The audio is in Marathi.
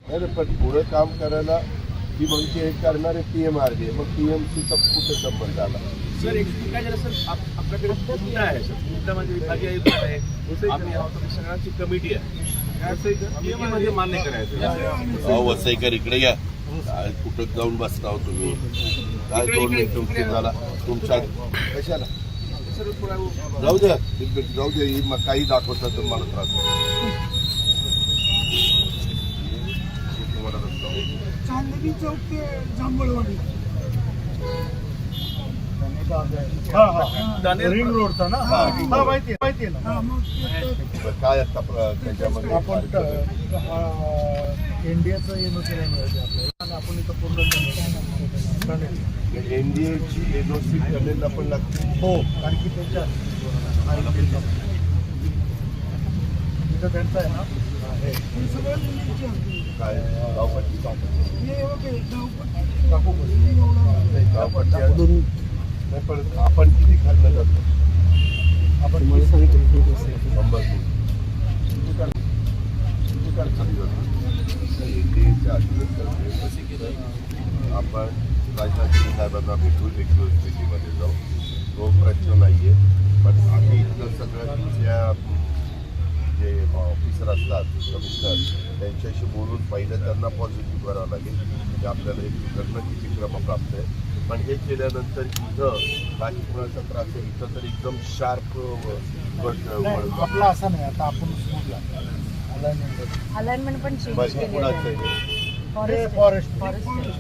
नाही पण पुढे काम करायला ती म्हणजे हे करणारे PMRJ, मग PMCचा कुठे संबंध आला? सर एक काय झालं सर, आपल्याकडे मुद्दा आहे सर, मुद्दा म्हणजे विभागीय आयुक्त आहे, आम्ही आहोत, सगळ्यांची कमिटी आहे, म्हणजे मान्य करायचं. वसईकर इकडे या, काय कुठं जाऊन बसता हो तुम्ही? काय 2 मिनिटं उशीर झाला तुमच्या कशाला? सर जाऊ द्या जाऊ द्या, ही मग काही दाखवतात तर मला त्रास होतो. तुम्हाला रस्ता चांदणी चौक ते जांभळवाडी रिंग रोडचा ना, माहिती आहे ना. मग काय आता त्याच्यामध्ये आपण इंडियाचं एनओसी नाही मिळायचं आपल्याला, आणि आपण इथं पूर्ण NDAची NOC टनेलला पण लागते. हो, कारण की त्यांच्या इथं त्यांचं आहे ना, हे सगळ्या मुलींची होती. काय गावपट्टी हे बघे, गावपट्टी टाकू गावपट्टी नाही, पण आपण किती खाल्लं जातो? आपण आपण राजनाथ सिंग साहेबांना भेटून मीटिंगमध्ये जाऊ, तो प्रश्न नाही आहे. पण आम्ही इथलं सगळं तिथल्या जे ऑफिसर असतात कमिशनर त्यांच्याशी बोलून पहिलं त्यांना पॉझिटिव्ह करावं लागेल की आपल्याला हे करणं किती क्रमप्राप्त आहे. पण हे केल्यानंतर इथं काही कुणाचा त्रास आहे, इथं तर एकदम शार्प आपला असं नाही. आता आपण अलाइनमेंट पण चेंज केलेलं आहे. फॉरेस्ट